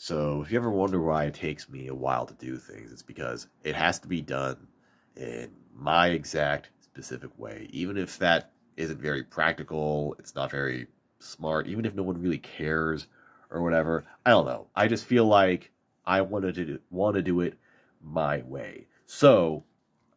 So if you ever wonder why it takes me a while to do things, it's because it has to be done in my exact specific way. Even if that isn't very practical, it's not very smart, even if no one really cares or whatever. I don't know. I just feel like I want to do it my way. So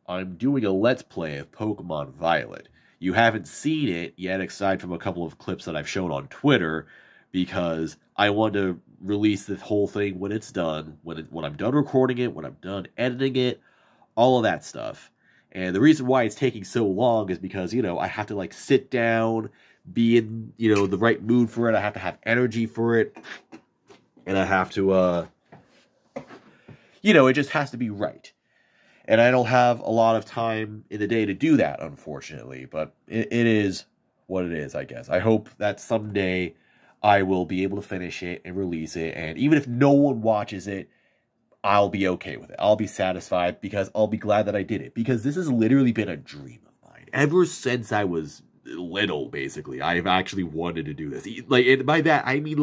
I'm doing a Let's Play of Pokemon Violet. You haven't seen it yet, aside from a couple of clips that I've shown on Twitter, because I want to release this whole thing when it's done, when I'm done recording it, when I'm done editing it, all of that stuff. And the reason why it's taking so long is because, I have to, sit down, be in, the right mood for it. I have to have energy for it. And I have to, it just has to be right. And I don't have a lot of time in the day to do that, unfortunately. But it is what it is, I guess. I hope that someday I will be able to finish it and release it. And even if no one watches it, I'll be okay with it. I'll be satisfied because I'll be glad that I did it. Because this has literally been a dream of mine. Ever since I was little, basically, I've actually wanted to do this. And by that, I mean,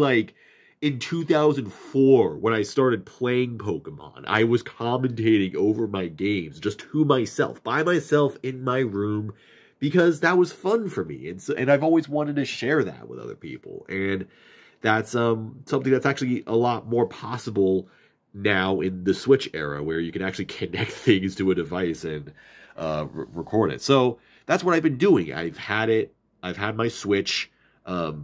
in 2004, when I started playing Pokemon, I was commentating over my games just to myself, by myself in my room, because that was fun for me. And I've always wanted to share that with other people. And that's something that's actually a lot more possible now in the Switch era, where you can actually connect things to a device and record it. So that's what I've been doing. I've had my Switch. I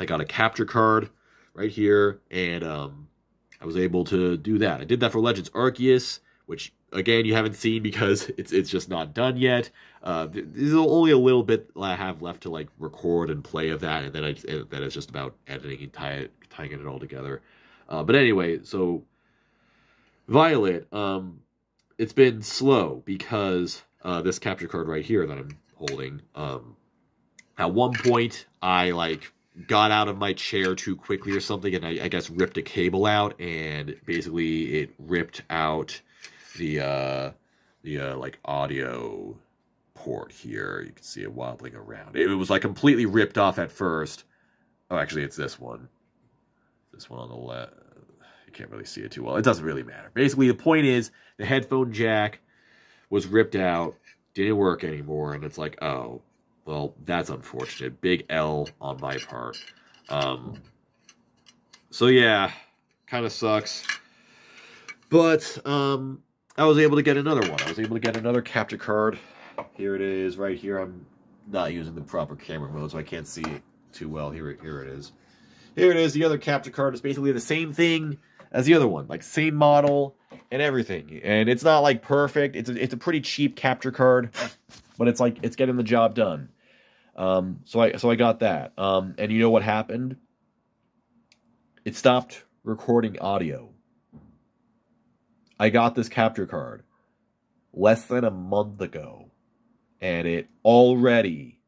got a capture card right here, and I was able to do that. I did that for Legends Arceus, which, again, you haven't seen because it's just not done yet. There's only a little bit I have left to, record and play of that, and then it's just about editing and tying it all together. But anyway, so Violet, it's been slow because this capture card right here that I'm holding, at one point, I, got out of my chair too quickly or something, and I guess ripped a cable out, and basically it ripped out the audio port here. You can see it wobbling around. It was completely ripped off at first. Oh, actually, it's this one. This one on the left. You can't really see it too well. It doesn't really matter. Basically, the point is the headphone jack was ripped out, didn't work anymore, and it's oh, well, that's unfortunate. Big L on my part. So yeah, kind of sucks. But I was able to get another one. I was able to get another capture card. Here it is, right here. I'm not using the proper camera mode, so I can't see it too well. Here it is. Here it is. The other capture card is basically the same thing as the other one, same model and everything. And it's not perfect. It's a pretty cheap capture card, but it's getting the job done. So I got that. And you know what happened? It stopped recording audio. I got this capture card less than a month ago, and it already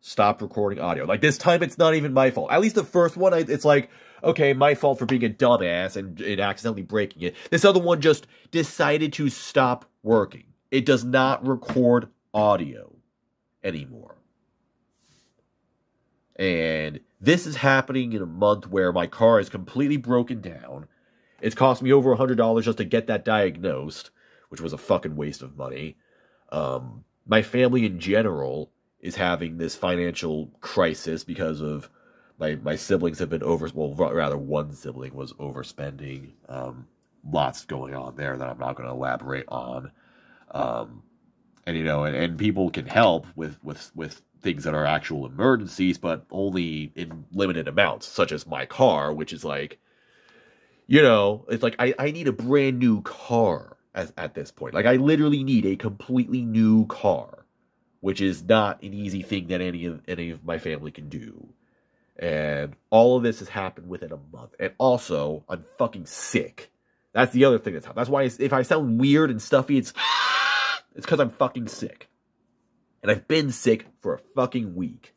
stopped recording audio. This time, it's not even my fault. At least the first one, it's okay, my fault for being a dumbass and accidentally breaking it. This other one just decided to stop working. It does not record audio anymore. And this is happening in a month where my car is completely broken down. It's cost me over $100 just to get that diagnosed, which was a fucking waste of money. My family in general is having this financial crisis because of my siblings have been rather one sibling was overspending. Lots going on there that I'm not going to elaborate on. And people can help with things that are actual emergencies, but only in limited amounts, such as my car, which is it's I need a brand new car at this point. I literally need a completely new car, which is not an easy thing that any of my family can do. And all of this has happened within a month. And also, I'm fucking sick. That's the other thing that's happened. That's why if I sound weird and stuffy, it's because I'm fucking sick. And I've been sick for a fucking week.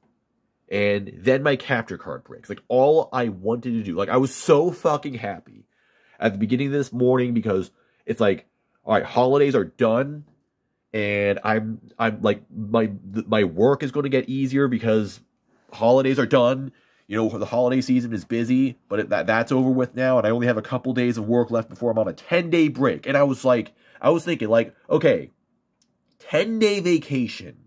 And then my capture card breaks. All I wanted to do. I was so fucking happy at the beginning of this morning because it's all right, holidays are done. And I'm my work is going to get easier because holidays are done. You know, the holiday season is busy, but that's over with now, and I only have a couple days of work left before I'm on a 10-day break. And I was thinking, like, okay, 10-day vacation.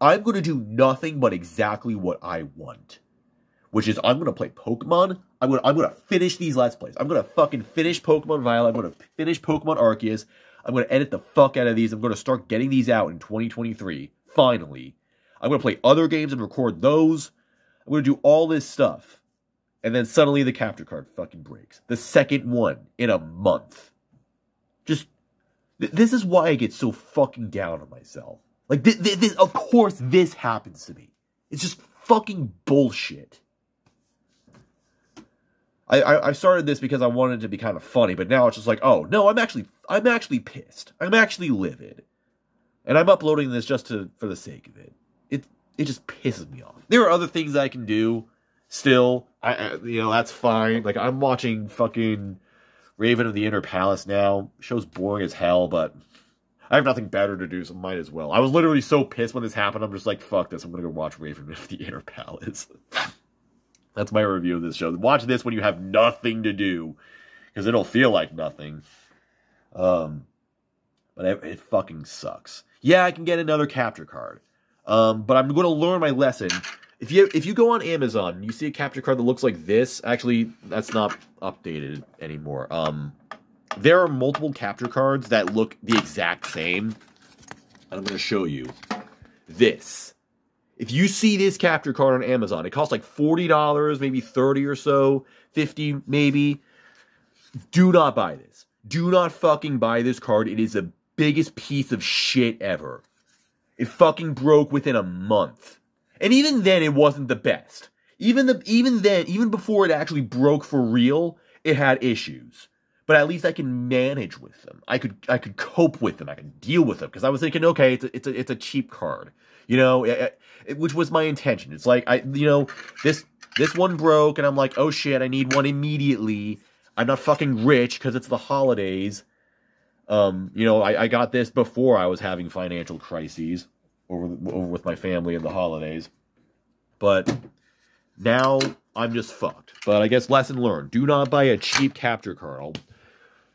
I'm going to do nothing but exactly what I want. Which is, I'm going to play Pokemon. I'm going to finish these Let's Plays. I'm going to fucking finish Pokemon Violet. I'm going to finish Pokemon Arceus. I'm going to edit the fuck out of these. I'm going to start getting these out in 2023. Finally. I'm going to play other games and record those. I'm going to do all this stuff. And then suddenly the capture card fucking breaks. The second one in a month. Just, this is why I get so fucking down on myself. Like, this, of course this happens to me. It's just fucking bullshit. I started this because I wanted it to be kind of funny, but now it's just like, oh, no, I'm actually pissed. I'm actually livid. And I'm uploading this just for the sake of it. It just pisses me off. There are other things I can do still. You know, that's fine. Like, I'm watching fucking Raven of the Inner Palace now. Show's boring as hell, but I have nothing better to do, so might as well. I was literally so pissed when this happened, I'm just like, fuck this, I'm gonna go watch Raven of the Inner Palace. That's my review of this show. Watch this when you have nothing to do, because it'll feel like nothing. But it fucking sucks. Yeah, I can get another capture card. But I'm going to learn my lesson. If you go on Amazon and you see a capture card that looks like this, actually, that's not updated anymore. There are multiple capture cards that look the exact same. And I'm going to show you this. If you see this capture card on Amazon, it costs like $40, maybe $30 or so, $50 maybe. Do not buy this. Do not fucking buy this card. It is the biggest piece of shit ever. It fucking broke within a month. And even then, it wasn't the best. Even then, even before it actually broke for real, it had issues. But at least I can manage with them. I could cope with them. I could deal with them. Because I was thinking, okay, it's a cheap card. You know, which was my intention. It's like, this one broke, and I'm like, oh shit, I need one immediately. I'm not fucking rich, because it's the holidays. You know, I got this before I was having financial crises over with my family and the holidays. But now I'm just fucked. But I guess lesson learned. Do not buy a cheap capture card. I'll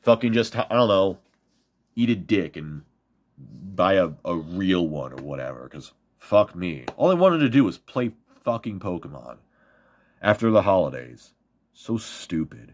fucking just, I don't know, eat a dick and buy a real one or whatever. Because fuck me. All I wanted to do was play fucking Pokemon after the holidays. So stupid.